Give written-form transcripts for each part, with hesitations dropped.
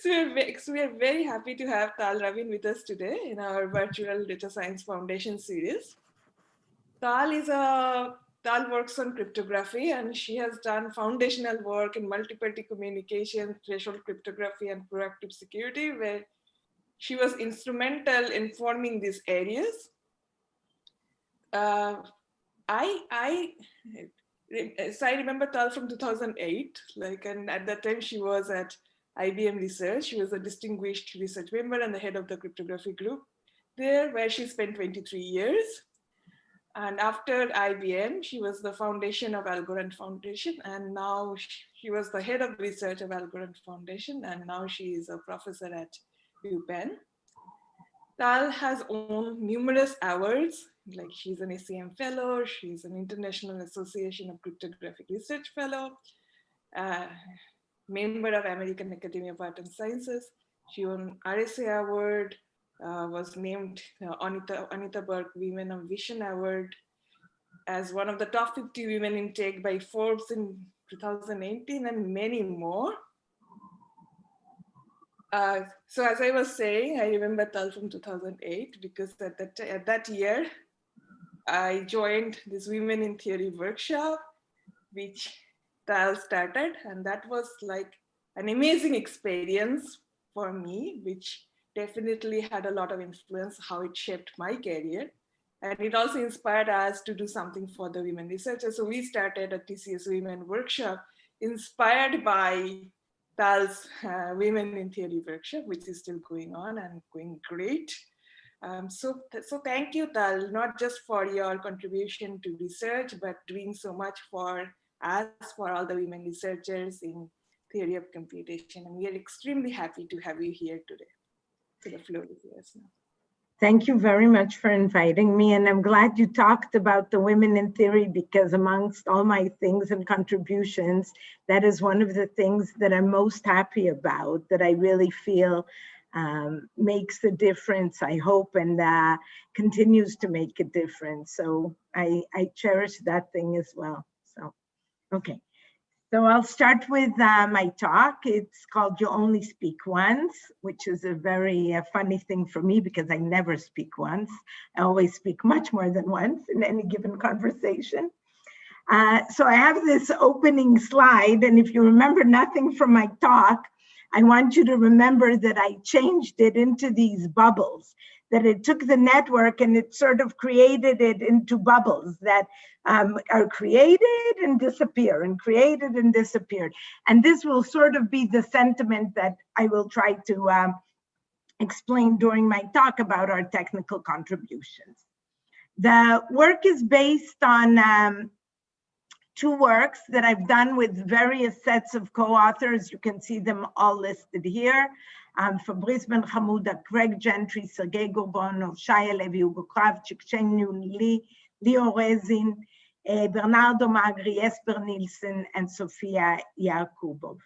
So we are very happy to have Tal Rabin with us today in our virtual Data Science Foundation series. Tal works on cryptography, and she has done foundational work in multi-party communication, threshold cryptography, and proactive security, where she was instrumental in forming these areas. So I remember Tal from 2008, and at that time she was at IBM Research. She was a distinguished research member and the head of the cryptography group there, where she spent 23 years. And after IBM, she was the foundation of Algorand Foundation, and now she was the head of research of Algorand Foundation, and now she is a professor at UPenn. Tal has won numerous awards, like she's an ACM fellow, she's an International Association of Cryptographic Research fellow, member of American Academy of Art and Sciences. She won RSA award, was named Anita Burke Women of Vision Award as one of the top 50 women in tech by Forbes in 2018, and many more. So as I was saying, I remember Tal from 2008 because at that year, I joined this Women in Theory workshop, which Tal started, and that was like an amazing experience for me, which definitely had a lot of influence how it shaped my career. And it also inspired us to do something for the women researchers. So we started a TCS Women Workshop inspired by Tal's Women in Theory workshop, which is still going on and going great. So thank you, Tal, not just for your contribution to research, but doing so much for us, for all the women researchers in theory of computation. And we are extremely happy to have you here today. So the floor is yours now. Thank you very much for inviting me. And I'm glad you talked about the women in theory, because amongst all my things and contributions, that is one of the things that I'm most happy about, that I really feel makes a difference, I hope, and continues to make a difference. So I cherish that thing as well. So, okay. So I'll start with my talk. It's called You Only Speak Once, which is a very funny thing for me because I never speak once. I always speak much more than once in any given conversation. So I have this opening slide, and if you remember nothing from my talk, I want you to remember that I changed it into these bubbles, that it took the network and it sort of created it into bubbles that are created and disappear and created and disappeared. And this will sort of be the sentiment that I will try to explain during my talk about our technical contributions. The work is based on two works that I've done with various sets of co-authors. You can see them all listed here. Fabrice Ben Hamouda, Greg Gentry, Sergei Gourbonov, Shaya Levi, Hugo Kravchik, Chen Yun Li, Leo Rezin, Bernardo Magri, Esper Nielsen, and Sofia Yakubov.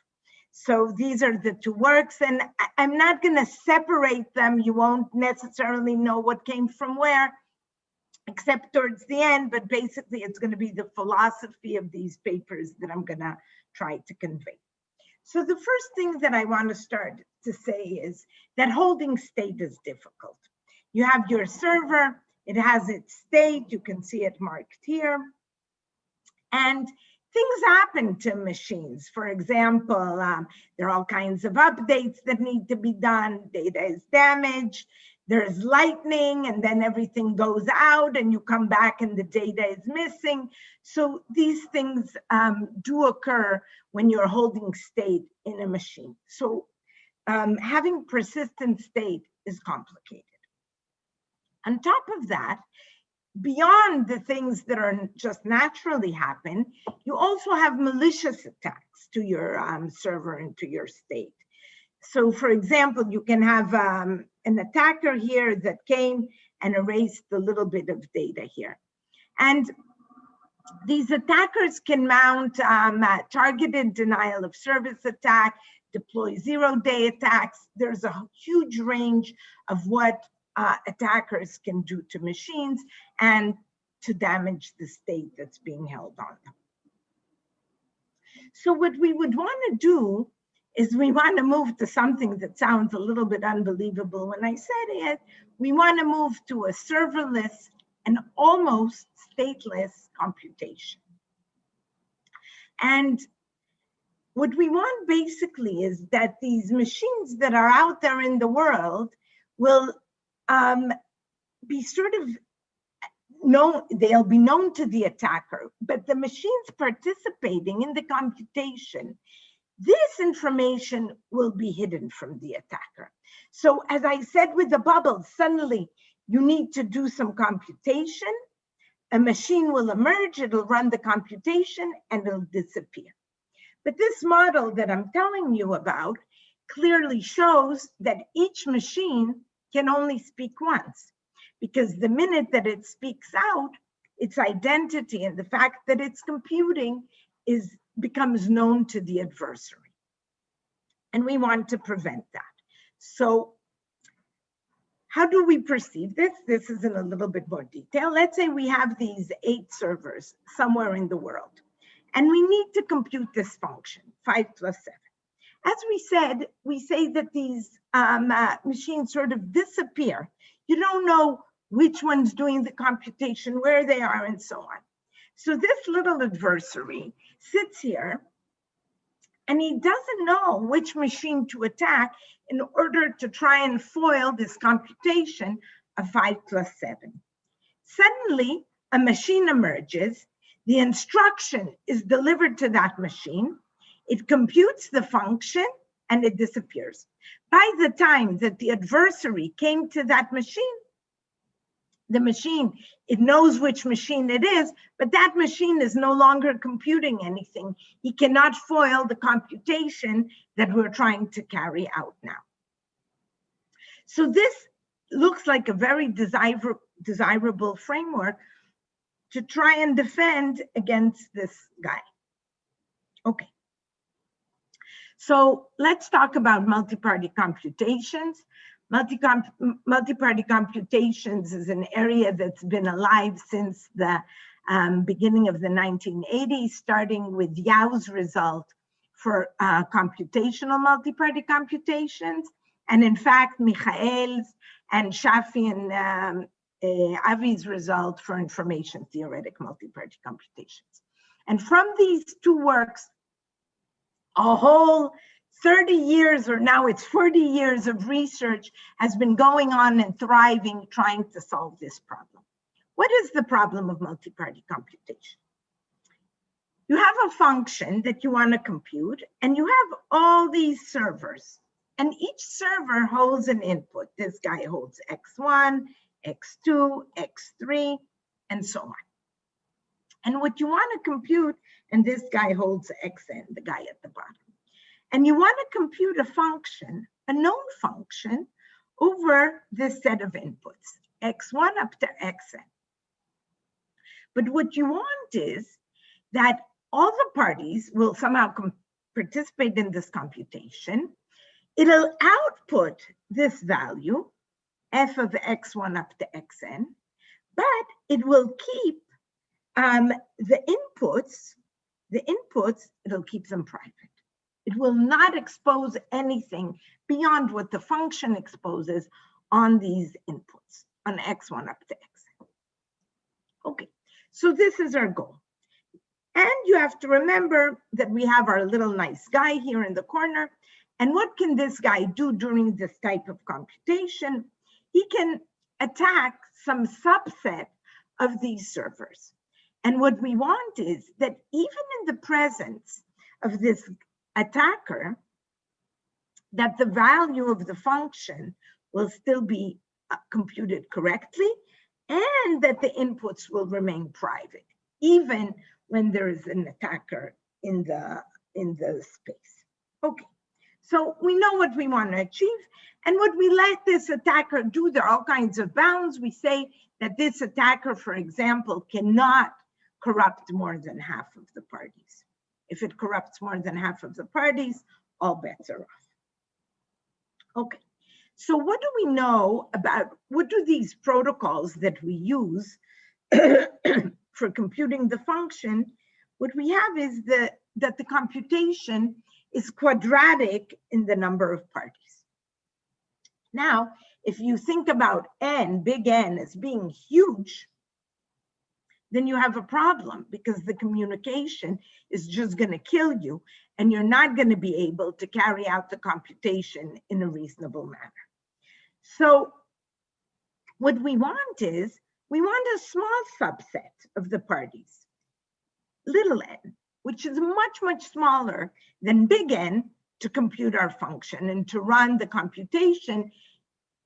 So these are the two works, and I'm not going to separate them. You won't necessarily know what came from where, except towards the end, but basically it's going to be the philosophy of these papers that I'm going to try to convey. So the first thing that I want to start to say is that holding state is difficult. You have your server, it has its state, you can see it marked here, and things happen to machines. For example, there are all kinds of updates that need to be done, data is damaged, there's lightning, and then everything goes out and you come back and the data is missing. So these things do occur when you're holding state in a machine. So having persistent state is complicated. On top of that, beyond the things that are just naturally happen, you also have malicious attacks to your server and to your state. So for example, you can have an attacker here that came and erased a little bit of data here. And these attackers can mount targeted denial of service attack, deploy zero-day attacks. There's a huge range of what attackers can do to machines and to damage the state that's being held on them. So what we would want to do is we want to move to something that sounds a little bit unbelievable when I said it. We want to move to a serverless and almost stateless computation. And what we want basically is that these machines that are out there in the world will be sort of known, they'll be known to the attacker, but the machines participating in the computation, this information will be hidden from the attacker. So as I said with the bubbles, suddenly you need to do some computation, a machine will emerge, it'll run the computation, and it'll disappear. But this model that I'm telling you about clearly shows that each machine can only speak once, because the minute that it speaks out, its identity and the fact that it's computing becomes known to the adversary. And we want to prevent that. So how do we perceive this? This is in a little bit more detail. Let's say we have these 8 servers somewhere in the world, and we need to compute this function, 5 plus 7. As we said, we say that these machines sort of disappear. You don't know which one's doing the computation, where they are, and so on. So this little adversary sits here, and he doesn't know which machine to attack in order to try and foil this computation of 5 plus 7. Suddenly, a machine emerges. The instruction is delivered to that machine. It computes the function, and it disappears. By the time that the adversary came to that machine, it knows which machine it is, but that machine is no longer computing anything. He cannot foil the computation that we're trying to carry out now. So this looks like a very desirable framework to try and defend against this guy. Okay. So let's talk about multi-party computations. Multi-party computations is an area that's been alive since the beginning of the 1980s, starting with Yao's result for computational multi-party computations. And in fact, Michael's and Shafi and Avi's result for information theoretic multi-party computations. And from these 2 works, a whole 30 years, or now it's 40 years of research has been going on and thriving, trying to solve this problem. What is the problem of multi-party computation? You have a function that you want to compute, and you have all these servers, and each server holds an input. This guy holds x1, x2, x3, and so on. And what you want to compute, and this guy holds xn, the guy at the bottom. And you want to compute a function, a known function, over this set of inputs, x1 up to xn. But what you want is that all the parties will somehow participate in this computation. It'll output this value, f of x1 up to xn, but it will keep the inputs, it'll keep them private. It will not expose anything beyond what the function exposes on these inputs, on x1 up to xn. Okay, so this is our goal. And you have to remember that we have our little nice guy here in the corner. And what can this guy do during this type of computation? He can attack some subset of these servers. And what we want is that even in the presence of this attacker, that the value of the function will still be computed correctly, and that the inputs will remain private, even when there is an attacker in the space. Okay, so we know what we want to achieve, and what we let this attacker do, there are all kinds of bounds. We say that this attacker, for example, cannot corrupt more than half of the parties. If it corrupts more than half of the parties, all bets are off. Okay, so what do we know about, what do these protocols that we use for computing the function, what we have is that the computation is quadratic in the number of parties. Now, if you think about N, big N, as being huge, then you have a problem because the communication is just going to kill you and you're not going to be able to carry out the computation in a reasonable manner. So what we want is, we want a small subset of the parties, little n, which is much, much smaller than big N, to compute our function and to run the computation.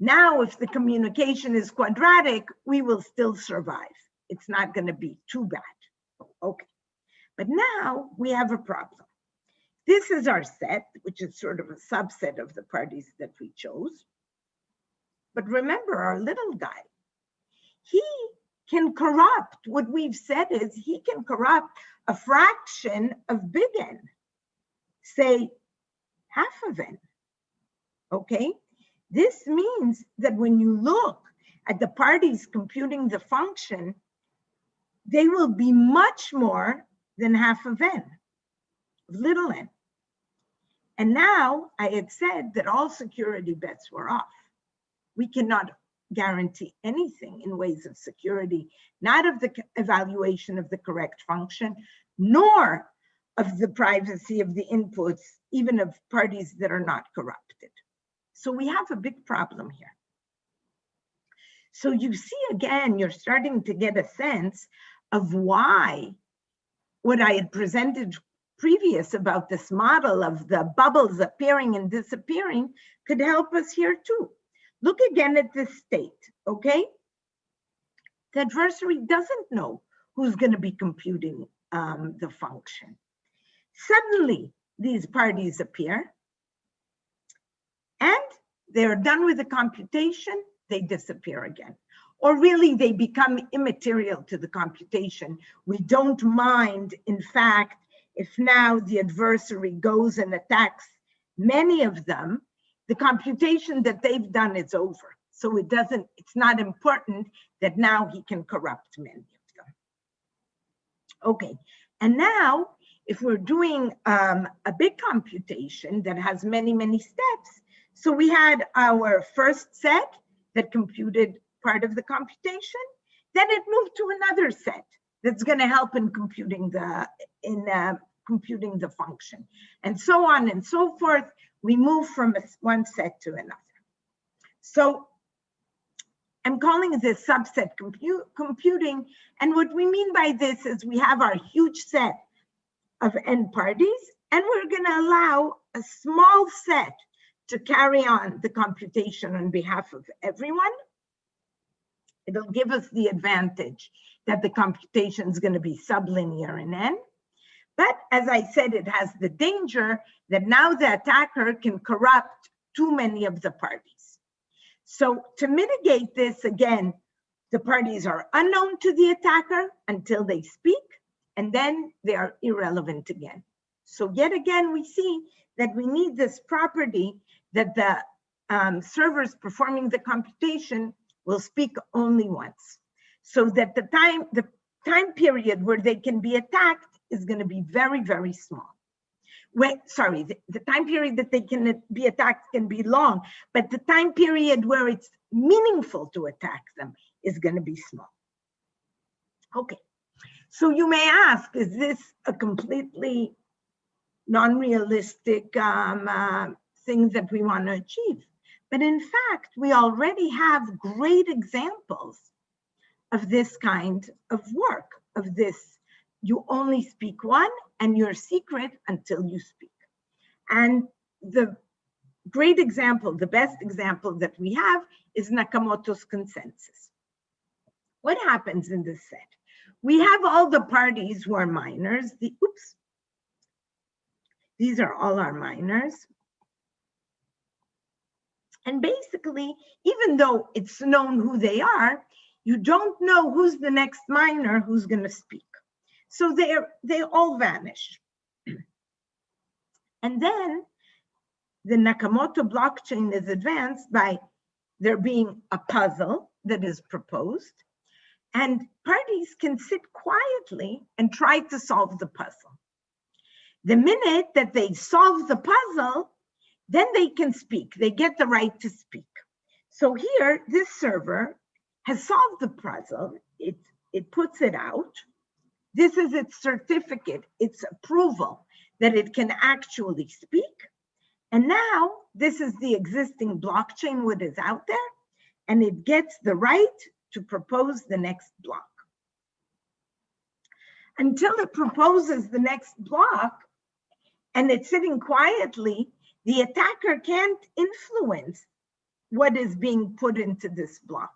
Now, if the communication is quadratic, we will still survive. It's not going to be too bad. Okay, but now we have a problem. This is our set, which is sort of a subset of the parties that we chose. But remember, our little guy, he can corrupt. What we've said is he can corrupt a fraction of big N, say half of N, okay? This means that when you look at the parties computing the function, they will be much more than half of N, of little n. And now I had said that all security bets were off. We cannot guarantee anything in ways of security, not of the evaluation of the correct function, nor of the privacy of the inputs, even of parties that are not corrupted. So we have a big problem here. So you see, again, you're starting to get a sense of why what I had presented previous about this model of the bubbles appearing and disappearing could help us here too. Look again at this state, okay? The adversary doesn't know who's going to be computing the function. Suddenly, these parties appear, and they're done with the computation, they disappear again. Or really, they become immaterial to the computation. We don't mind, in fact, if now the adversary goes and attacks many of them, the computation that they've done is over. So it's not important that now he can corrupt many of them. Okay, and now if we're doing a big computation that has many, many steps, so we had our first set that computed part of the computation, then it moved to another set that's going to help in computing the function, and so on and so forth. We move from one set to another. So I'm calling this subset computing, and what we mean by this is we have our huge set of n parties, and we're going to allow a small set to carry on the computation on behalf of everyone. It'll give us the advantage that the computation is going to be sublinear in n. But as I said, it has the danger that now the attacker can corrupt too many of the parties. So to mitigate this, again, the parties are unknown to the attacker until they speak, and then they are irrelevant again. So yet again, we see that we need this property that the servers performing the computation will speak only once, so that the time period where they can be attacked is going to be very, very small. The time period that they can be attacked can be long, but the time period where it's meaningful to attack them is going to be small. Okay, so you may ask, is this a completely non-realistic thing that we want to achieve? But in fact, we already have great examples of this kind of work, of this. You only speak one and you're secret until you speak. And the great example, the best example that we have is Nakamoto's consensus. What happens in this set? We have all the parties who are minors. These are all our minors. And basically, even though it's known who they are, you don't know who's the next minor who's going to speak. So they all vanish. And then the Nakamoto blockchain is advanced by there being a puzzle that is proposed, and parties can sit quietly and try to solve the puzzle. The minute that they solve the puzzle, then they can speak. They get the right to speak. So here, this server has solved the puzzle. It puts it out. This is its certificate, its approval that it can actually speak. And now this is the existing blockchain, what is out there, and it gets the right to propose the next block. Until it proposes the next block and it's sitting quietly, the attacker can't influence what is being put into this block.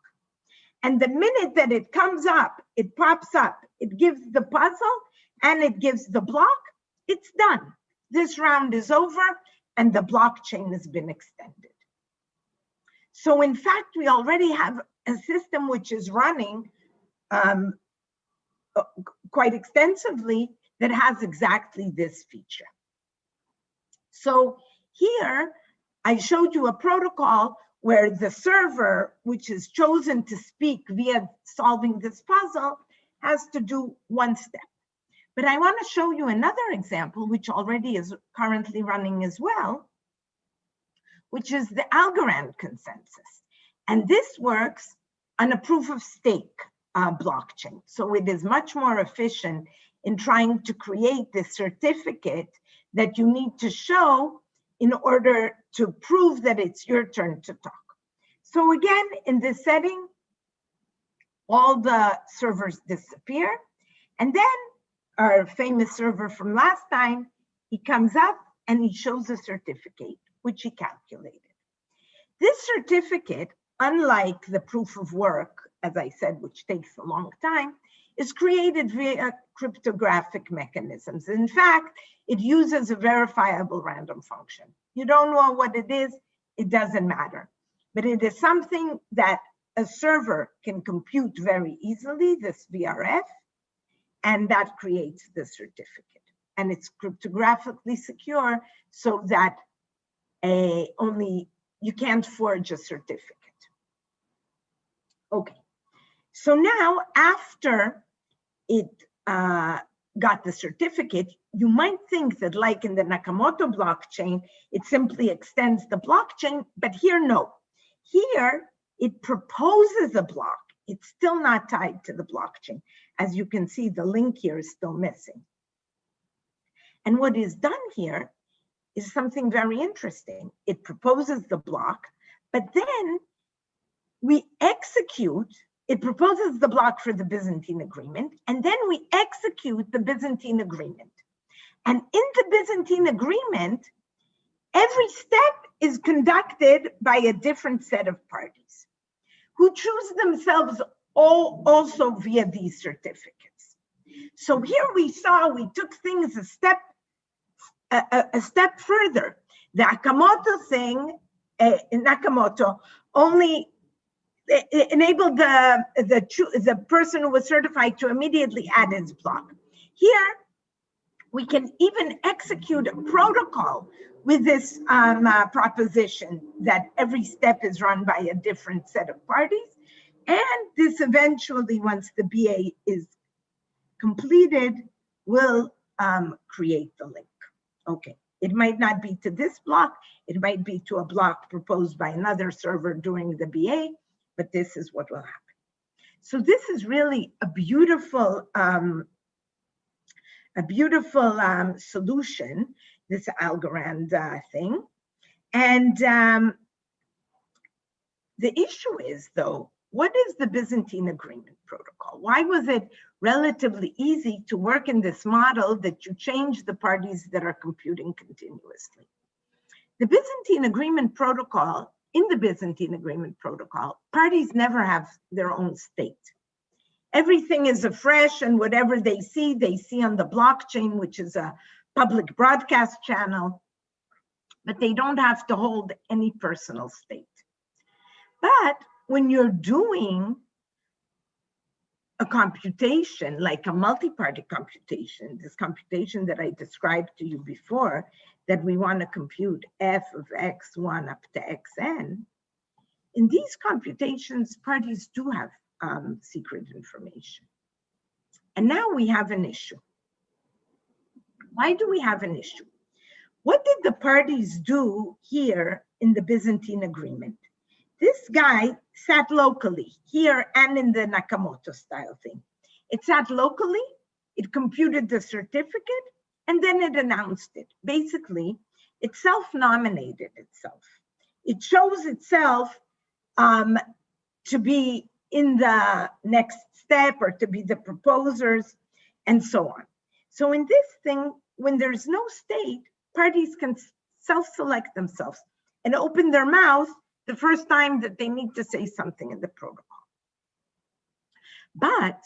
And the minute that it comes up, it pops up, it gives the puzzle and it gives the block, it's done. This round is over and the blockchain has been extended. So in fact, we already have a system which is running quite extensively that has exactly this feature. So here, I showed you a protocol where the server, which is chosen to speak via solving this puzzle, has to do one step. But I want to show you another example, which already is currently running as well, which is the Algorand consensus. And this works on a proof of stake blockchain. So it is much more efficient in trying to create this certificate that you need to show in order to prove that it's your turn to talk. So again, in this setting, all the servers disappear. And then our famous server from last time, he comes up and he shows a certificate, which he calculated. This certificate, unlike the proof of work, as I said, which takes a long time, is created via cryptographic mechanisms. In fact, it uses a verifiable random function. You don't know what it is, it doesn't matter. But it is something that a server can compute very easily, this VRF, and that creates the certificate. And it's cryptographically secure so that you can't forge a certificate. Okay, so now after it got the certificate, you might think that like in the Nakamoto blockchain, it simply extends the blockchain, but here, no. Here, it proposes a block. It's still not tied to the blockchain. As you can see, the link here is still missing. And what is done here is something very interesting. It proposes the block, but then we execute, it proposes the block for the Byzantine agreement, and then we execute the Byzantine agreement. And in the Byzantine agreement, every step is conducted by a different set of parties who choose themselves also via these certificates. So here we took things a step further. The Nakamoto thing, Nakamoto only enabled the person who was certified to immediately add his block. Here, we can even execute a protocol with this proposition that every step is run by a different set of parties. And this eventually, once the BA is completed, will create the link. Okay, it might not be to this block, it might be to a block proposed by another server during the BA, but this is what will happen. So this is really a beautiful solution, this Algorand thing. And the issue is, though, what is the Byzantine Agreement Protocol? Why was it relatively easy to work in this model that you change the parties that are computing continuously? The Byzantine Agreement Protocol, in the Byzantine Agreement Protocol, parties never have their own state. Everything is afresh, and whatever they see on the blockchain, which is a public broadcast channel, but they don't have to hold any personal state. But when you're doing a computation, like a multi-party computation, this computation that I described to you before, that we want to compute f of x1 up to xn, in these computations, parties do have secret information. And now we have an issue. Why do we have an issue? What did the parties do here in the Byzantine agreement? This guy sat locally here and in the Nakamoto style thing. It sat locally, it computed the certificate, and then it announced it. Basically, it self-nominated itself. It chose itself to be in the next step or to be the proposers and so on. So in this thing, when there's no state, parties can self-select themselves and open their mouth the first time that they need to say something in the protocol. But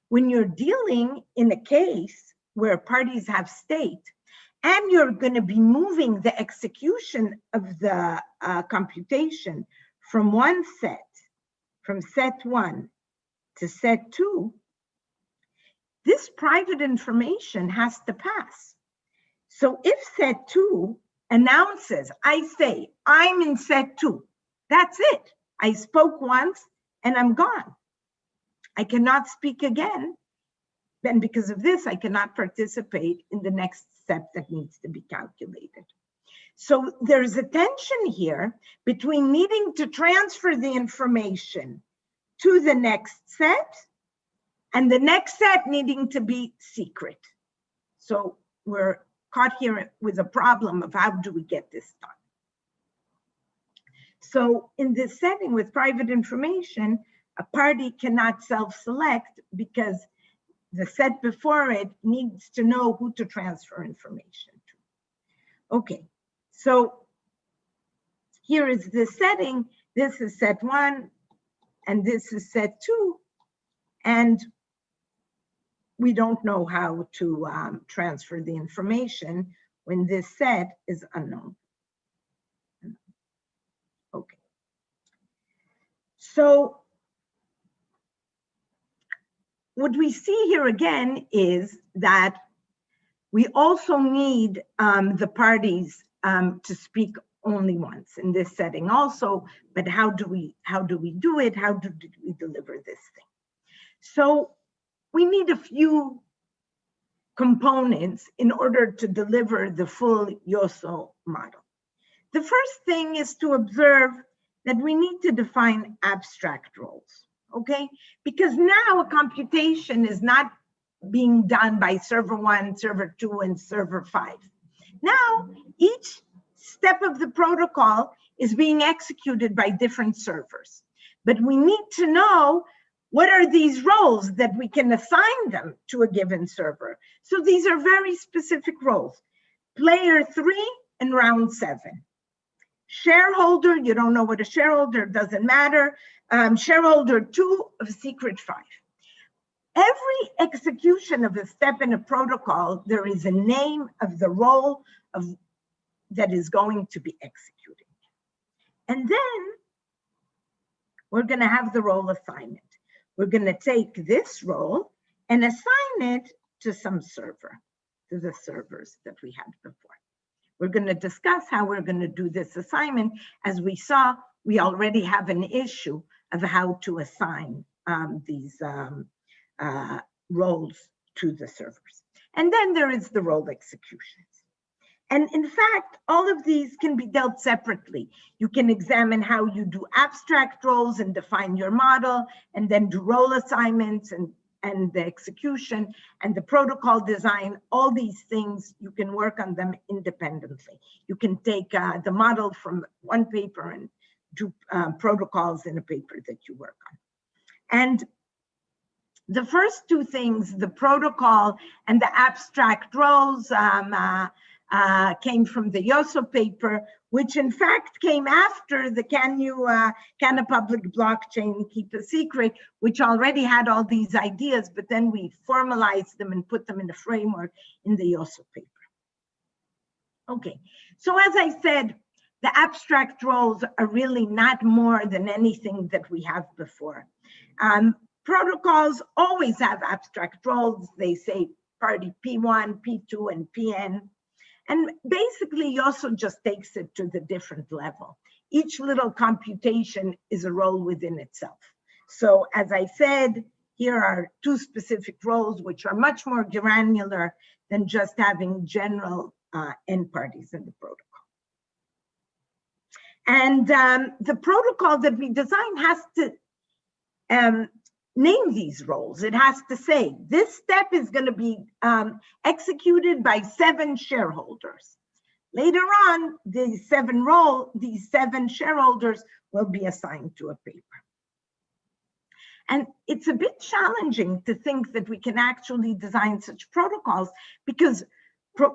when you're dealing in a case where parties have state and you're going to be moving the execution of the computation from one set, from set 1 to set 2, this private information has to pass. So if set 2 announces, I say, I'm in set 2, that's it. I spoke once and I'm gone. I cannot speak again. Then because of this, I cannot participate in the next step that needs to be calculated. So there's a tension here between needing to transfer the information to the next set and the next set needing to be secret. So we're caught here with a problem of how do we get this done? So in this setting with private information, a party cannot self-select because the set before it needs to know who to transfer information to. Okay, so here is the setting. This is set 1, and this is set 2, and we don't know how to transfer the information when this set is unknown. Okay. So what we see here again is that we also need the parties to speak only once in this setting also, but how do we do it? How do we deliver this thing? So we need a few components in order to deliver the full YOSO model. The first thing is to observe that we need to define abstract roles, okay? Because now a computation is not being done by server 1, server 2, and server 5. Now, each step of the protocol is being executed by different servers. But we need to know what are these roles that we can assign them to a given server. So these are very specific roles. Player 3 and round 7. Shareholder, you don't know what a shareholder, doesn't matter. Shareholder 2 of secret 5. Every execution of a step in a protocol, there is a name of the role that is going to be executed. And then we're going to have the role assignment. We're going to take this role and assign it to some server, to the servers that we had before. We're going to discuss how we're going to do this assignment. As we saw, we already have an issue of how to assign these roles to the servers. And then there is the role executions. And in fact, all of these can be dealt separately. You can examine how you do abstract roles and define your model, and then do role assignments and the execution and the protocol design. All these things, you can work on them independently. You can take the model from one paper and do protocols in a paper that you work on. And the first two things, the protocol and the abstract roles, came from the YOSO paper, which in fact came after the can a public blockchain keep a secret, which already had all these ideas, but then we formalized them and put them in a framework in the YOSO paper. Okay, so as I said, the abstract roles are really not more than anything that we have before. Protocols always have abstract roles. They say party P1, P2, and PN. And basically, YOSO just takes it to the different level. Each little computation is a role within itself. So as I said, here are two specific roles which are much more granular than just having general end parties in the protocol. And the protocol that we design has to name these roles. It has to say, this step is going to be executed by 7 shareholders. Later on, these 7 shareholders will be assigned to a paper. And it's a bit challenging to think that we can actually design such protocols because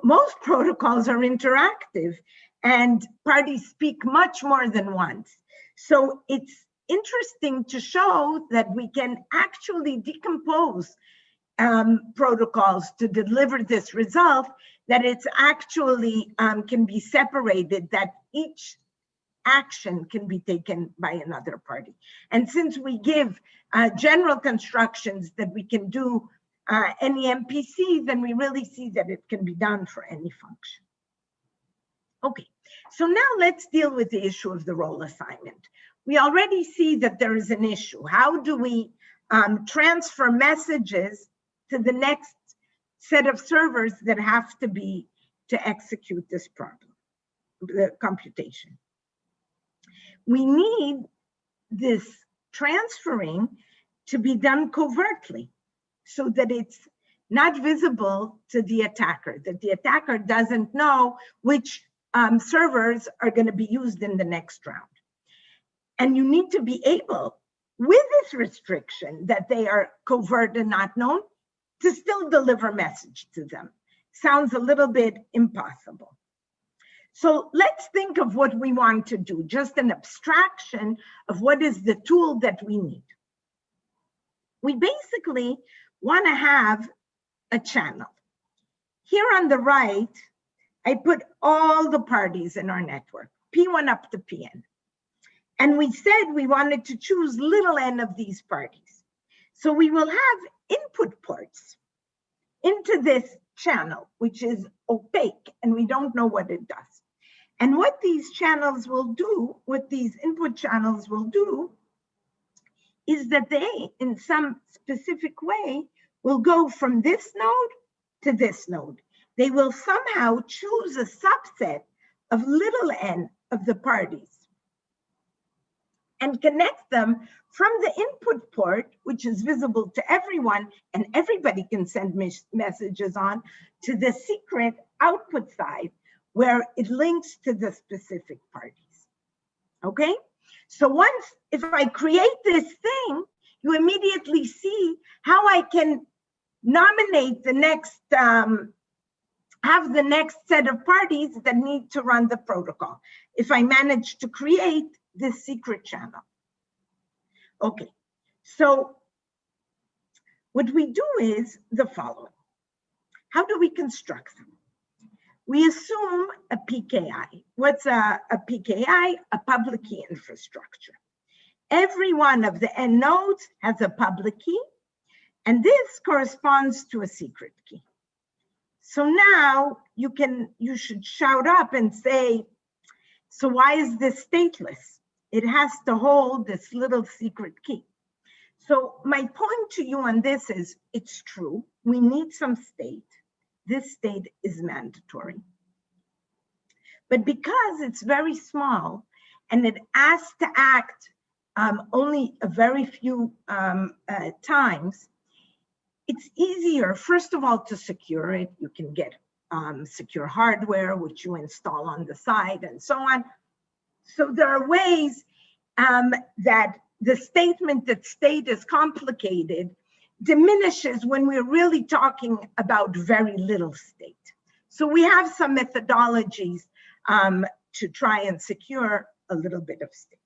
most protocols are interactive and parties speak much more than once. So it's interesting to show that we can actually decompose protocols to deliver this result, that it's actually can be separated, that each action can be taken by another party. And since we give general constructions that we can do any MPC, then we really see that it can be done for any function. Okay, so now let's deal with the issue of the role assignment. We already see that there is an issue. How do we transfer messages to the next set of servers that have to be to execute this problem, the computation? We need this transferring to be done covertly so that it's not visible to the attacker, that the attacker doesn't know which servers are going to be used in the next round. And you need to be able, with this restriction that they are covert and not known, to still deliver message to them. Sounds a little bit impossible. So let's think of what we want to do, just an abstraction of what is the tool that we need. We basically want to have a channel. Here on the right, I put all the parties in our network, P1 up to Pn. And we said we wanted to choose little n of these parties. So we will have input ports into this channel, which is opaque, and we don't know what it does. And what these channels will do, what these input channels will do, is that they, in some specific way, will go from this node to this node. They will somehow choose a subset of little n of the parties and connect them from the input port, which is visible to everyone and everybody can send messages on, to the secret output side where it links to the specific parties. Okay? So once, if I create this thing, you immediately see how I can nominate the next, have the next set of parties that need to run the protocol, if I manage to create this secret channel. Okay, so what we do is the following. How do we construct them? We assume a PKI. What's a PKI? A public key infrastructure. Every one of the n nodes has a public key, and this corresponds to a secret key. So now you should shout up and say, so why is this stateless? It has to hold this little secret key. So my point to you on this is, it's true, we need some state. This state is mandatory. But because it's very small and it has to act only a very few times, it's easier, first of all, to secure it. You can get secure hardware, which you install on the side and so on. So there are ways that the statement that state is complicated diminishes when we're really talking about very little state. So we have some methodologies to try and secure a little bit of state.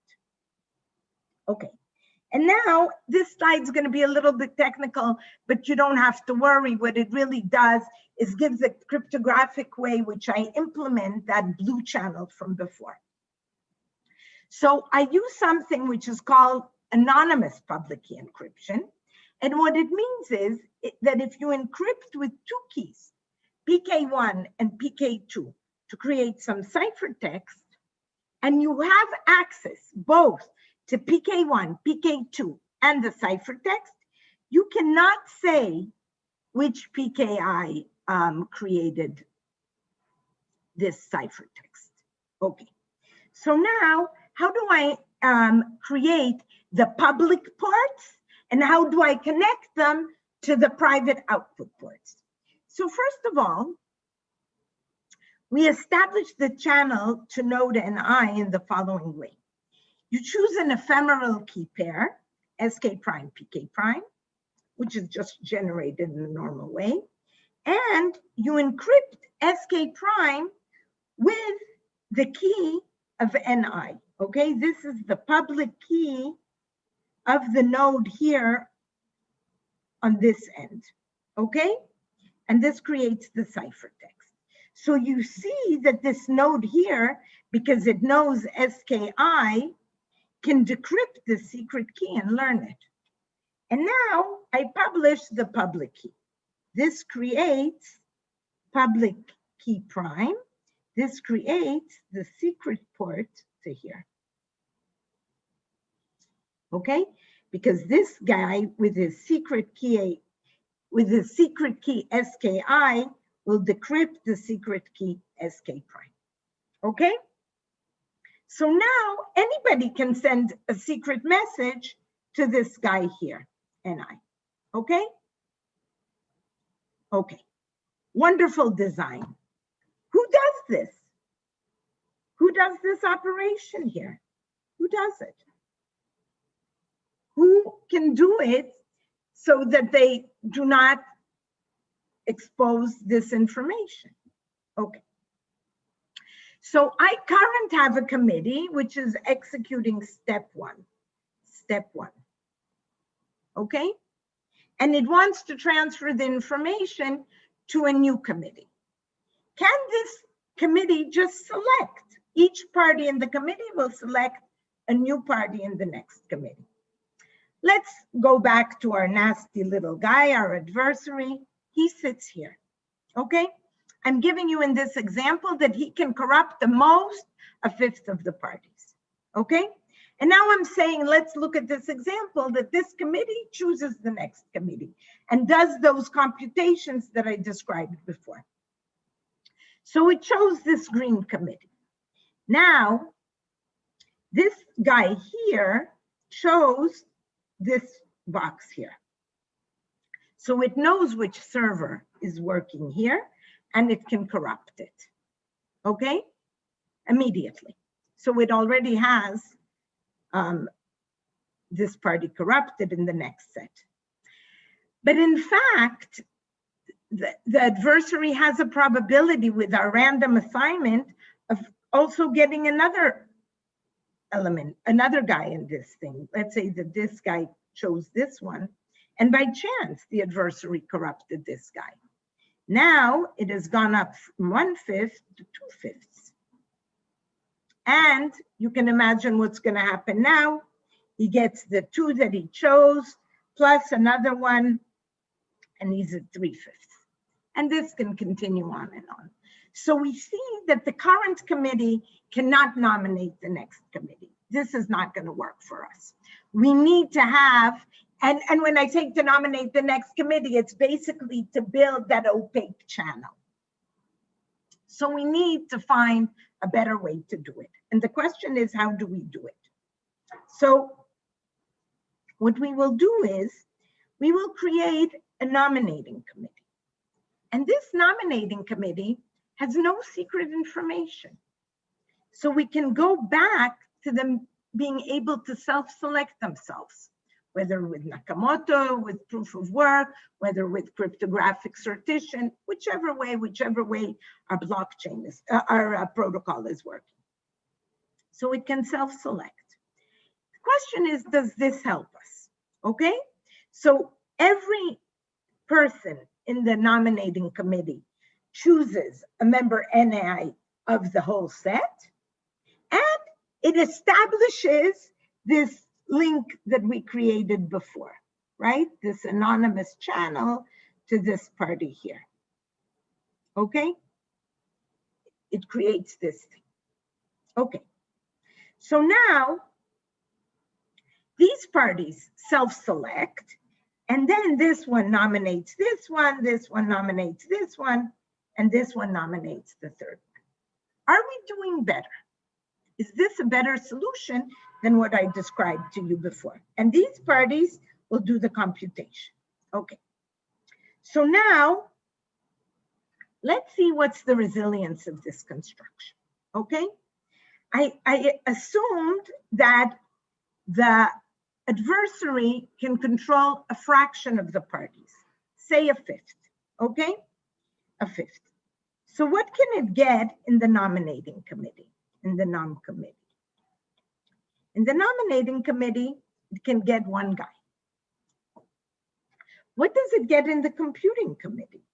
Okay, and now this slide's going to be a little bit technical, but you don't have to worry. What it really does is gives a cryptographic way which I implement that blue channel from before. So I use something which is called anonymous public key encryption. And what it means is that if you encrypt with 2 keys, PK1 and PK2, to create some ciphertext, and you have access both to PK1, PK2, and the ciphertext, you cannot say which PKI created this ciphertext. Okay, so now how do I create the public ports, and how do I connect them to the private output ports? So first of all, we establish the channel to node NI in the following way. You choose an ephemeral key pair, SK prime, PK prime, which is just generated in the normal way, and you encrypt SK prime with the key of NI, okay? This is the public key of the node here on this end, okay? And this creates the ciphertext. So you see that this node here, because it knows SKI, can decrypt the secret key and learn it. And now I publish the public key. This creates public key prime. This creates the secret port to here. Okay, because this guy with his secret key SKI will decrypt the secret key SK prime. Okay, so now anybody can send a secret message to this guy here, NI. Okay, okay, wonderful design. Who does this? Who does this operation here? Who does it? Who can do it so that they do not expose this information? Okay. So I currently have a committee which is executing step one. Okay? And it wants to transfer the information to a new committee. Can this committee just select? Each party in the committee will select a new party in the next committee. Let's go back to our nasty little guy, our adversary. He sits here, okay? I'm giving you in this example that he can corrupt the most, a fifth of the parties, okay? And now I'm saying, let's look at this example that this committee chooses the next committee and does those computations that I described before. So it chose this green committee. Now, this guy here chose this box here. So it knows which server is working here and it can corrupt it, okay? Immediately. So it already has this party corrupted in the next set. But in fact, the adversary has a probability with our random assignment of also getting another element, another guy in this thing. Let's say that this guy chose this one, and by chance, the adversary corrupted this guy. Now it has gone up from 1/5 to 2/5. And you can imagine what's going to happen now. He gets the 2 that he chose, plus another one, and he's at 3/5. And this can continue on and on. So we see that the current committee cannot nominate the next committee. This is not going to work for us. We need to have, and when I say to nominate the next committee, it's basically to build that opaque channel. So we need to find a better way to do it. And the question is, how do we do it? So what we will do is, we will create a nominating committee. And this nominating committee has no secret information. So we can go back to them being able to self-select themselves, whether with Nakamoto, with proof of work, whether with cryptographic sortition, whichever way our blockchain is, our protocol is working. So it can self-select. The question is, does this help us? Okay, so every person in the nominating committee chooses a member NI of the whole set, and it establishes this link that we created before, right? This anonymous channel to this party here. Okay? It creates this thing. Okay. So now these parties self-select, And then this one nominates this one nominates this one, and this one nominates the third one. Are we doing better? Is this a better solution than what I described to you before? And these parties will do the computation. Okay. So now, let's see what's the resilience of this construction, okay? I assumed that the adversary can control a fraction of the parties, say a fifth, okay? A fifth. So what can it get in the nominating committee, in the nom committee? In the nominating committee, it can get one guy. What does it get in the computing committee?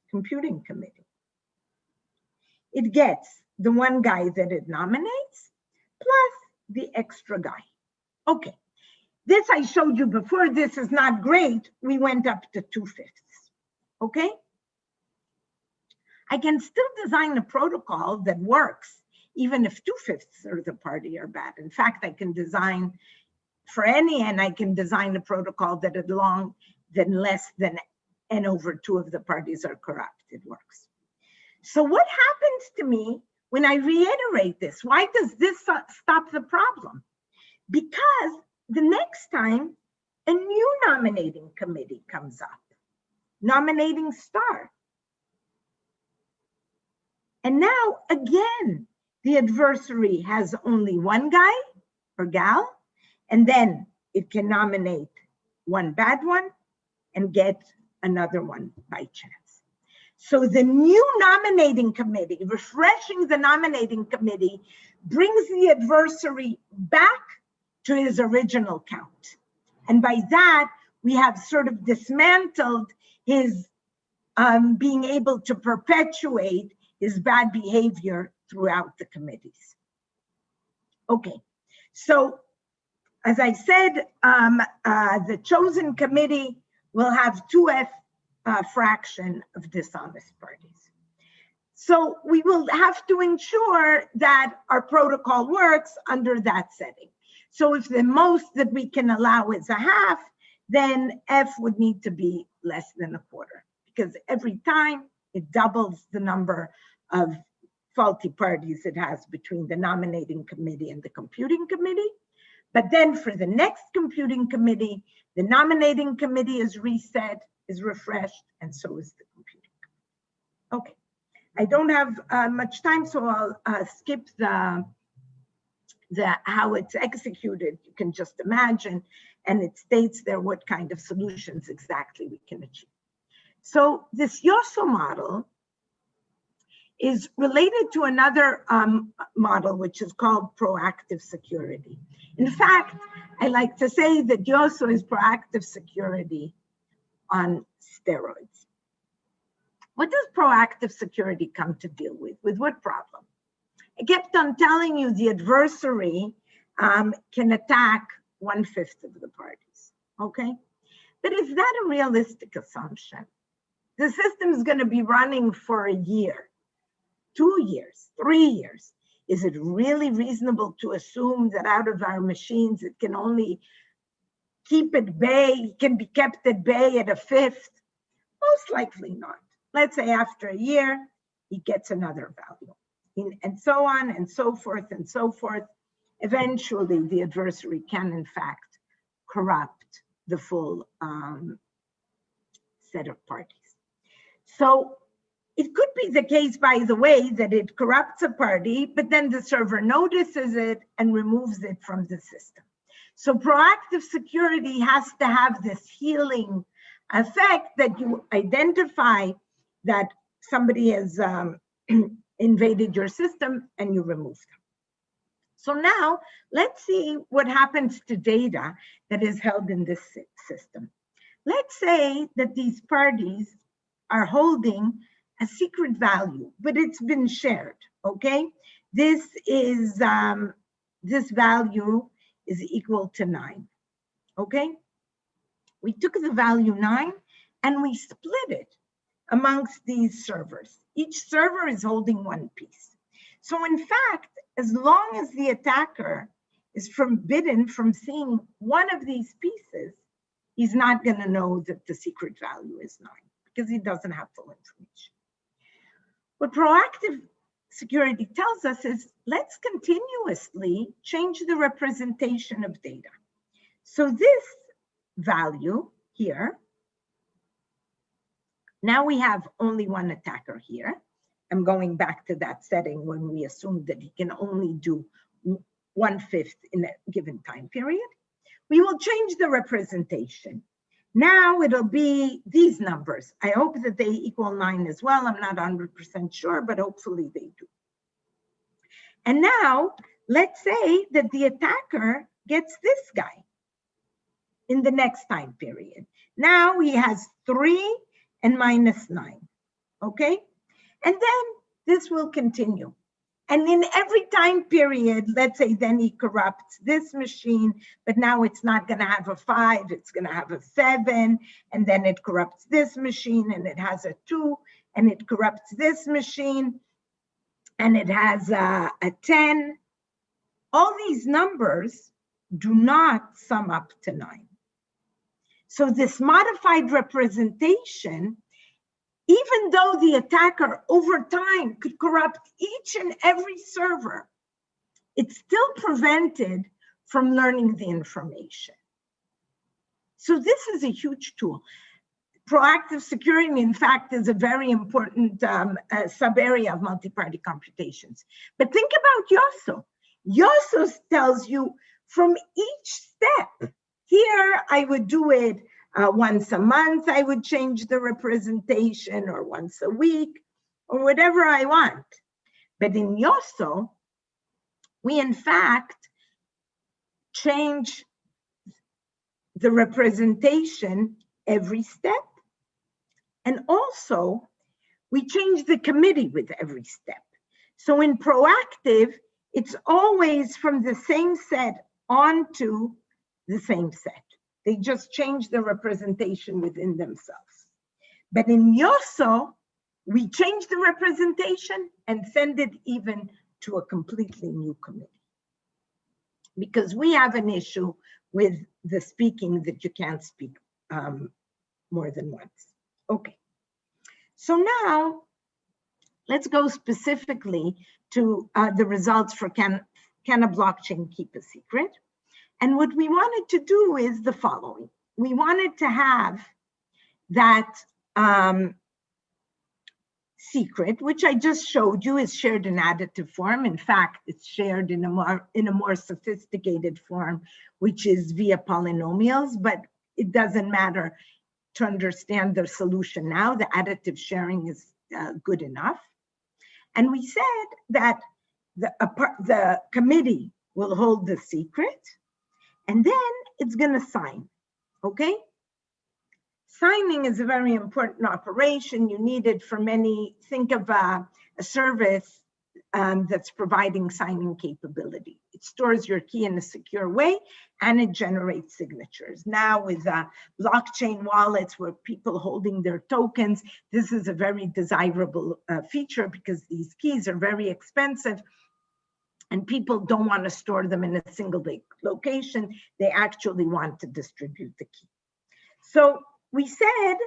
Computing committee. It gets the one guy that it nominates plus the extra guy. Okay, this I showed you before. This is not great. We went up to 2/5. Okay? I can still design a protocol that works even if 2/5 of the party are bad. In fact, I can design for any n, I can design a protocol that is long than less than n over 2 of the parties are corrupt. It works. So what happens to me when I reiterate this? Why does this stop the problem? Because the next time a new nominating committee comes up, nominating star. And now again, the adversary has only one guy or gal, and then it can nominate one bad one and get another one by chance. So the new nominating committee, refreshing the nominating committee, brings the adversary back to his original count. And by that, we have sort of dismantled his being able to perpetuate his bad behavior throughout the committees. Okay, so as I said, the chosen committee will have 2f fraction of dishonest parties. So we will have to ensure that our protocol works under that setting. So if the most that we can allow is a half, then f would need to be less than a quarter, because every time it doubles the number of faulty parties it has between the nominating committee and the computing committee. But then for the next computing committee, the nominating committee is reset, is refreshed, and so is the computing committee. Okay, I don't have much time, so I'll skip the how it's executed. You can just imagine, and it states there what kind of solutions exactly we can achieve. So this YOSO model is related to another model, which is called proactive security. In fact, I like to say that YOSO is proactive security on steroids. What does proactive security come to deal with? With what problem? I kept on telling you the adversary can attack 1/5 of the parties, okay? But is that a realistic assumption? The system is going to be running for a year, 2 years, 3 years. Is it really reasonable to assume that out of our machines, it can only keep at bay, can be kept at bay at 1/5? Most likely not. Let's say after a year, he gets another value. And so on and so forth and so forth. Eventually, the adversary can, in fact, corrupt the full set of parties. So it could be the case, by the way, that it corrupts a party, but then the server notices it and removes it from the system. So proactive security has to have this healing effect that you identify that somebody has invaded your system and you remove them. So now let's see what happens to data that is held in this system. Let's say that these parties are holding a secret value, but it's been shared, okay? This is, this value is equal to 9, okay? We took the value 9 and we split it amongst these servers. Each server is holding one piece. So in fact, as long as the attacker is forbidden from seeing one of these pieces, he's not going to know that the secret value is 9 because he doesn't have full information. What proactive security tells us is let's continuously change the representation of data. So this value here, now we have only one attacker here. I'm going back to that setting when we assumed that he can only do 1/5 in a given time period. We will change the representation. Now it'll be these numbers. I hope that they equal 9 as well. I'm not 100% sure, but hopefully they do. And now let's say that the attacker gets this guy in the next time period. Now he has 3 and -9, okay? And then this will continue. And in every time period, let's say then he corrupts this machine, but now it's not going to have a 5, it's going to have a 7, and then it corrupts this machine and it has a 2, and it corrupts this machine and it has a 10. All these numbers do not sum up to 9. So this modified representation, even though the attacker over time could corrupt each and every server, it's still prevented from learning the information. So this is a huge tool. Proactive security, in fact, is a very important sub-area of multi-party computations. But think about YOSO. YOSO tells you from each step. Here, I would do it once a month, I would change the representation, or once a week, or whatever I want. But in YOSO, we in fact change the representation every step. And also, we change the committee with every step. So in proactive, it's always from the same set onto the same set. They just change the representation within themselves. But in YOSO, we change the representation and send it even to a completely new committee. Because we have an issue with the speaking that you can't speak more than once. Okay. So now, let's go specifically to the results for can a blockchain keep a secret? And what we wanted to do is the following. We wanted to have that secret, which I just showed you is shared in additive form. In fact, it's shared in a more sophisticated form, which is via polynomials, but it doesn't matter to understand the solution now. The additive sharing is good enough. And we said that the committee will hold the secret, and then it's going to sign, okay? Signing is a very important operation. You need it for many, think of a service that's providing signing capability. It stores your key in a secure way, and it generates signatures. Now with blockchain wallets where people holding their tokens, this is a very desirable feature because these keys are very expensive and people don't want to store them in a single location. They actually want to distribute the key. So we said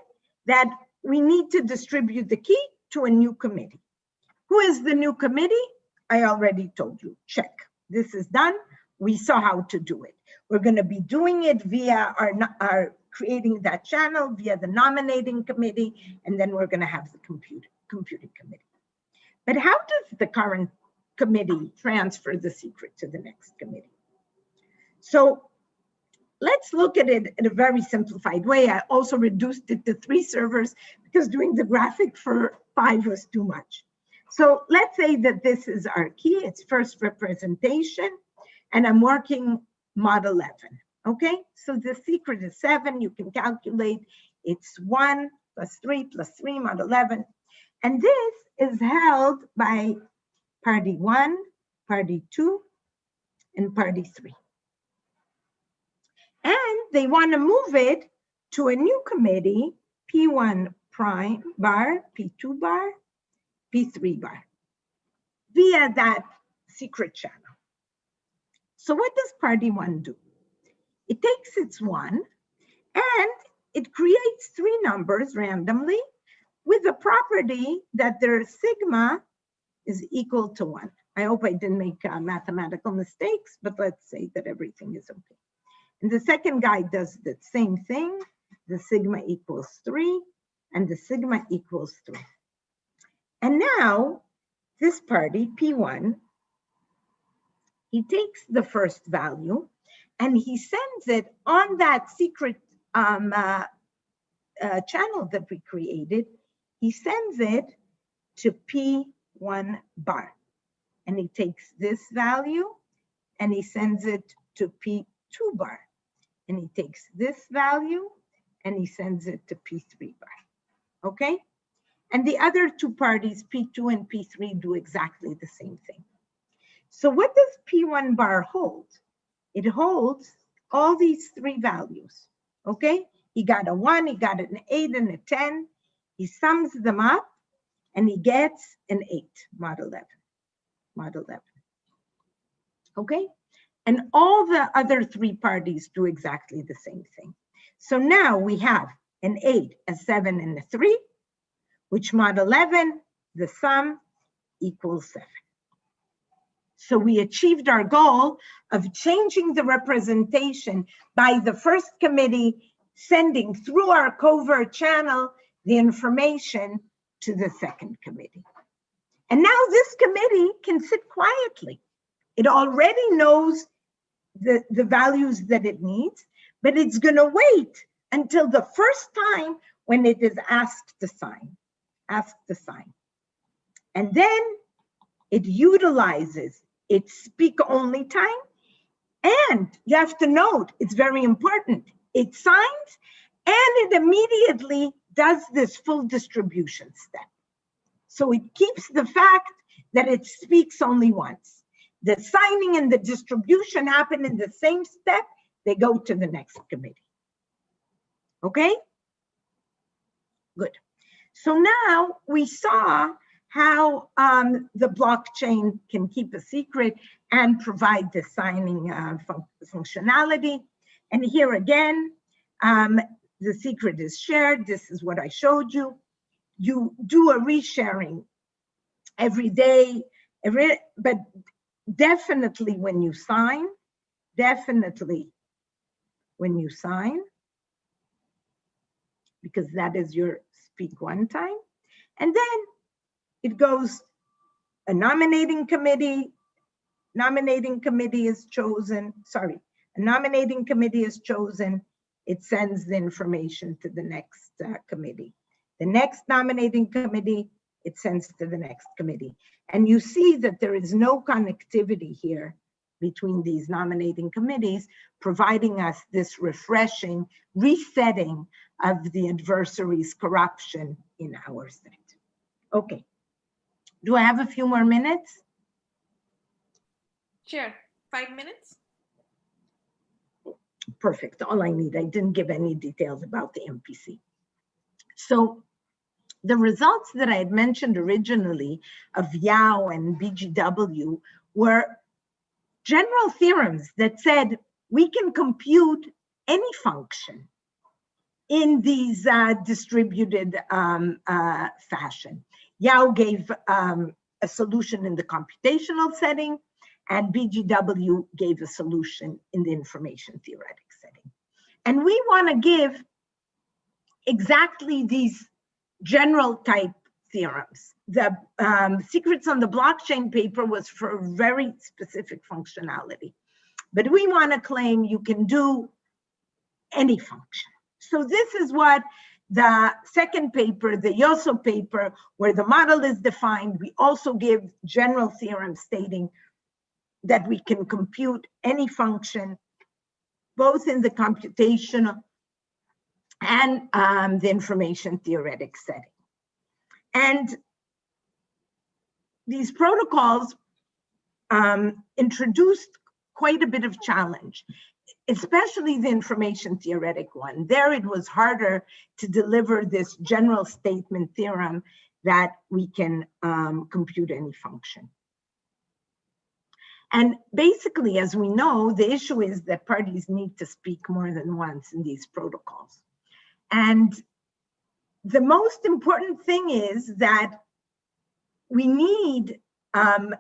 that we need to distribute the key to a new committee. Who is the new committee? I already told you, check. This is done. We saw how to do it. We're going to be doing it via our creating that channel, via the nominating committee, and then we're going to have the computing committee. But how does the current committee transfer the secret to the next committee? So let's look at it in a very simplified way. I also reduced it to 3 servers because doing the graphic for 5 was too much. So let's say that this is our key, it's first representation, and I'm working mod 11, okay? So the secret is 7, you can calculate, it's 1 plus 3 plus 3 mod 11. And this is held by party 1, party 2, and party 3. And they want to move it to a new committee, P1 prime bar, P2 bar, P3 bar, via that secret channel. So what does party 1 do? It takes its 1 And it creates three numbers randomly with the property that their sigma is equal to 1. I hope I didn't make mathematical mistakes, but let's say that everything is okay. And the second guy does the same thing. The sigma equals 3, and the sigma equals 3. And now, this party, P1, he takes the first value, and he sends it on that secret channel that we created. He sends it to P1 bar. And he takes this value, and he sends it to P2 bar. And he takes this value, and he sends it to P3 bar, okay? And the other two parties, P2 and P3, do exactly the same thing. So what does P1 bar hold? It holds all these three values, okay? He got a 1, he got an 8, and a 10. He sums them up, and he gets an 8, mod 11, mod 11, okay? And all the other three parties do exactly the same thing. So now we have an 8, a 7, and a 3, which mod 11, the sum equals 7. So we achieved our goal of changing the representation by the first committee sending through our covert channel the information to the second committee. And now this committee can sit quietly. It already knows the values that it needs, but it's going to wait until the first time when it is asked to sign, And then it utilizes its speak-only time. And you have to note, it's very important, it signs and it immediately does this full distribution step. So it keeps the fact that it speaks only once. The signing and the distribution happen in the same step. They go to the next committee. Okay? Good. So now we saw how the blockchain can keep a secret and provide the signing functionality. And here again, the secret is shared. This is what I showed you. You do a resharing every day, but definitely when you sign, because that is your speak one time. And then it goes, a nominating committee is chosen, it sends the information to the next committee. The next nominating committee, it sends to the next committee. And you see that there is no connectivity here between these nominating committees, providing us this refreshing resetting of the adversary's corruption in our set. Okay, do I have a few more minutes? Sure, 5 minutes. Perfect, all I need. I didn't give any details about the MPC. So the results that I had mentioned originally of Yao and BGW were general theorems that said we can compute any function in these distributed fashion. Yao gave a solution in the computational setting, and BGW gave a solution in the information theoretic setting. And we want to give exactly these general type theorems. The secrets on the blockchain paper was for very specific functionality, but we want to claim you can do any function. So this is what the second paper, the YOSO paper, where the model is defined, we also give general theorem stating that we can compute any function, both in the computational and the information theoretic setting. And these protocols introduced quite a bit of challenge, especially the information theoretic one. There it was harder to deliver this general statement theorem that we can compute any function. And basically, as we know, the issue is that parties need to speak more than once in these protocols. And the most important thing is that we need the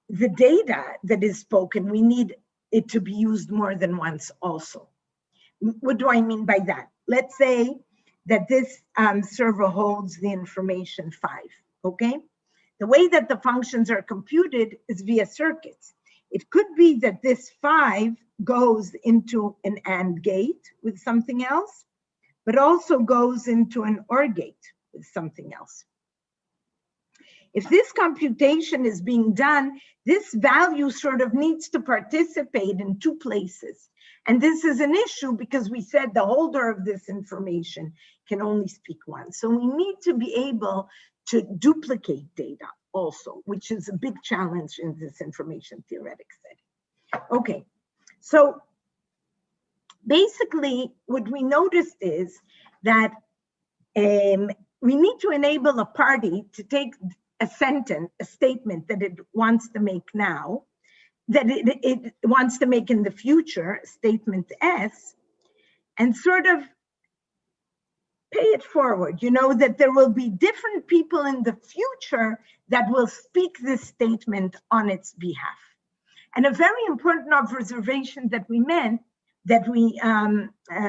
data that is spoken, we need it to be used more than once also. What do I mean by that? Let's say that this server holds the information 5, okay? The way that the functions are computed is via circuits. It could be that this 5 goes into an AND gate with something else, but also goes into an OR gate with something else. If this computation is being done, this value sort of needs to participate in 2 places. And this is an issue because we said the holder of this information can only speak once. So we need to be able to duplicate data also, which is a big challenge in this information theoretic setting. Okay, so basically what we noticed is that we need to enable a party to take a sentence, a statement that it wants to make now, that it wants to make in the future, statement S, and sort of pay it forward, you know, that there will be different people in the future that will speak this statement on its behalf. And a very important observation that we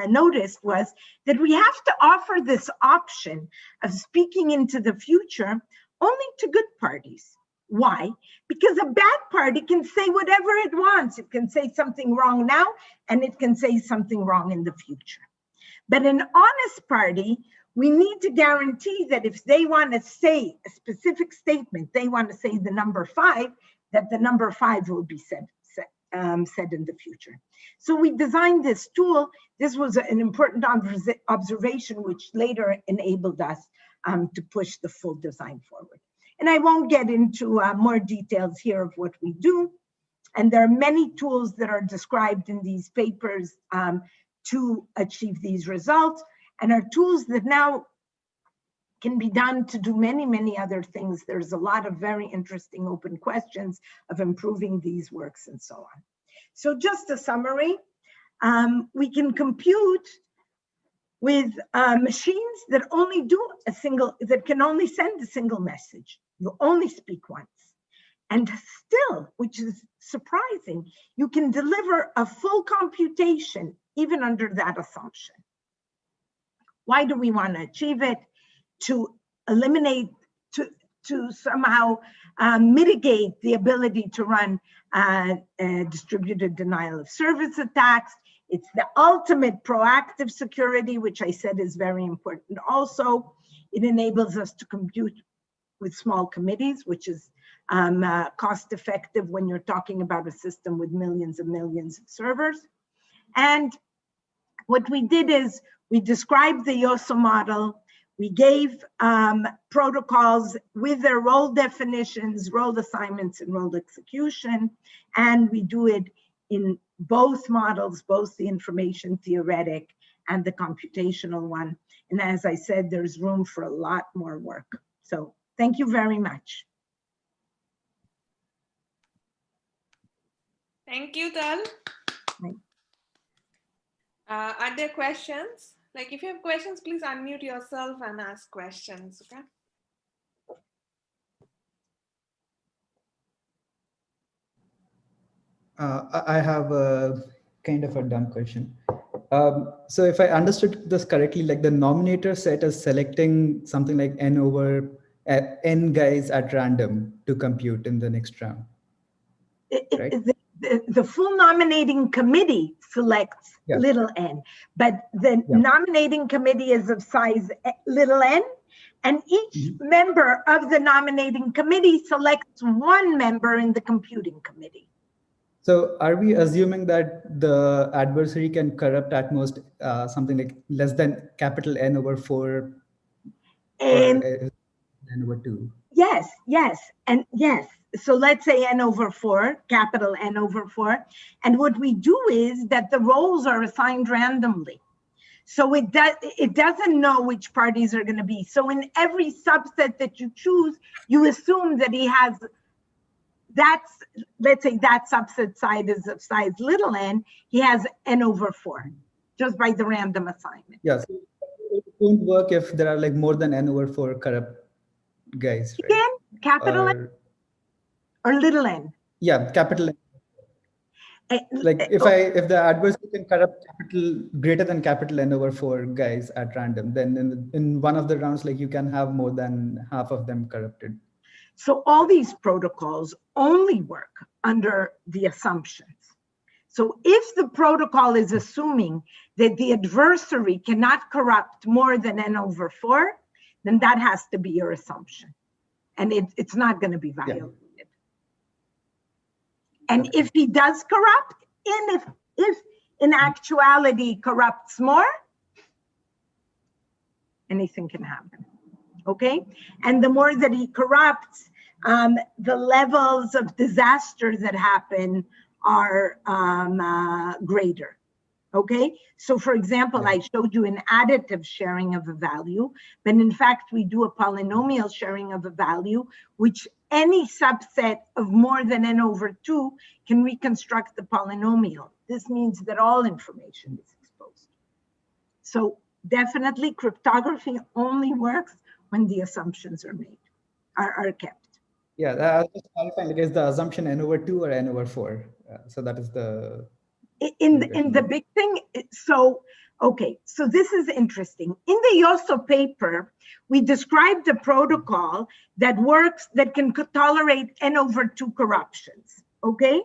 noticed was that we have to offer this option of speaking into the future only to good parties. Why? Because a bad party can say whatever it wants. It can say something wrong now, and it can say something wrong in the future. But an honest party, we need to guarantee that if they want to say a specific statement, they want to say the number 5, that the number 5 will be said in the future. So we designed this tool. This was an important observation, which later enabled us to push the full design forward. And I won't get into more details here of what we do. And there are many tools that are described in these papers to achieve these results, and are tools that now can be done to do many, many other things. There's a lot of very interesting open questions of improving these works and so on. So just a summary, we can compute with machines that only do a single, that can only send a single message. You only speak once. And still, which is surprising, you can deliver a full computation even under that assumption. Why do we want to achieve it? To eliminate, to somehow mitigate the ability to run distributed denial of service attacks. It's the ultimate proactive security, which I said is very important. Also, it enables us to compute with small committees, which is cost effective when you're talking about a system with millions and millions of servers. And what we did is we described the YOSO model. We gave protocols with their role definitions, role assignments, and role execution. And we do it in both models, both the information theoretic and the computational one. And as I said, there's room for a lot more work. So thank you very much. Thank you, Tal. Are there questions? Like, if you have questions, please unmute yourself and ask questions, okay? I have a kind of a dumb question. So if I understood this correctly, like the nominator set is selecting something like n over n guys at random to compute in the next round, right? The full nominating committee selects little n, but the nominating committee is of size little n, and each member of the nominating committee selects one member in the computing committee. So are we assuming that the adversary can corrupt at most something like less than capital N over 4 or N over 2? Yes, yes, and yes. So let's say n over 4, capital N over 4. And what we do is that the roles are assigned randomly. So it doesn't know which parties are going to be. So in every subset that you choose, you assume that he has that's, let's say that subset size is of size little n, he has n over 4, just by the random assignment. Yeah, so it won't work if there are like more than n over 4 corrupt guys, right? Again, capital N or little n? Yeah, capital N. Like if the adversary can corrupt capital greater than capital N over 4 guys at random, then in one of the rounds, like you can have more than half of them corrupted. So all these protocols only work under the assumptions. So if the protocol is assuming that the adversary cannot corrupt more than n over 4, then that has to be your assumption. And it's not going to be violated. Yeah. And okay. If he does corrupt, and if in actuality corrupts more, anything can happen. Okay? And the more that he corrupts, the levels of disaster that happen are greater. Okay? So for example, I showed you an additive sharing of a value, but in fact, we do a polynomial sharing of a value, which any subset of more than n over 2 can reconstruct the polynomial. This means that all information is exposed. So definitely cryptography only works when the assumptions are made, are kept. Yeah, that was just clarifying, like, is the assumption n over 2 or n over 4? So that is the... In the big thing, so, okay, so this is interesting. In the YOSO paper, we described a protocol that works, that can tolerate n over 2 corruptions, okay?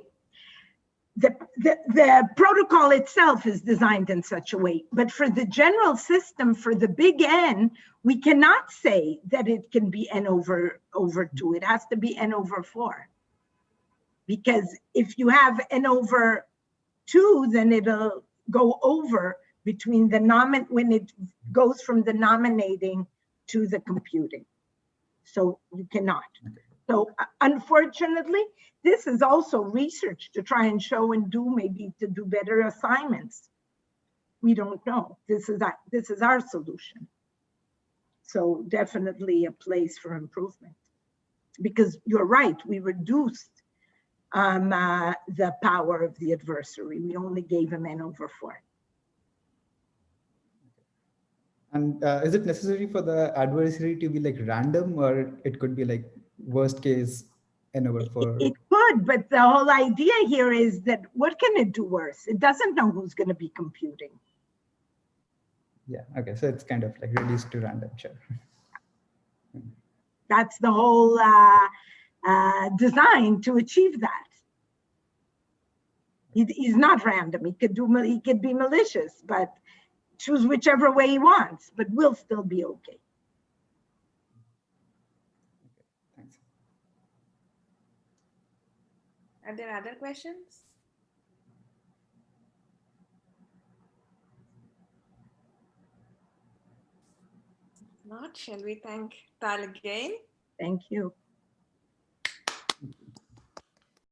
The protocol itself is designed in such a way, but for the general system, for the big N, we cannot say that it can be n over 2. It has to be n over 4. Because if you have n over 2, then it'll go over between the when it goes from the nominating to the computing. So you cannot. So unfortunately, this is also research to try and show and do, maybe to do better assignments. We don't know. This is our solution. So definitely a place for improvement. Because you're right, we reduced the power of the adversary. We only gave him n over 4. And is it necessary for the adversary to be like random, or it could be like worst case n over 4? It could, but the whole idea here is that what can it do worse? It doesn't know who's going to be computing. Yeah, okay, so it's kind of like reduced to random, sure. That's the whole design to achieve that. He's not random. He could be malicious, but choose whichever way he wants, but we'll still be okay. Thanks. Are there other questions? If not, shall we thank Tal again? Thank you.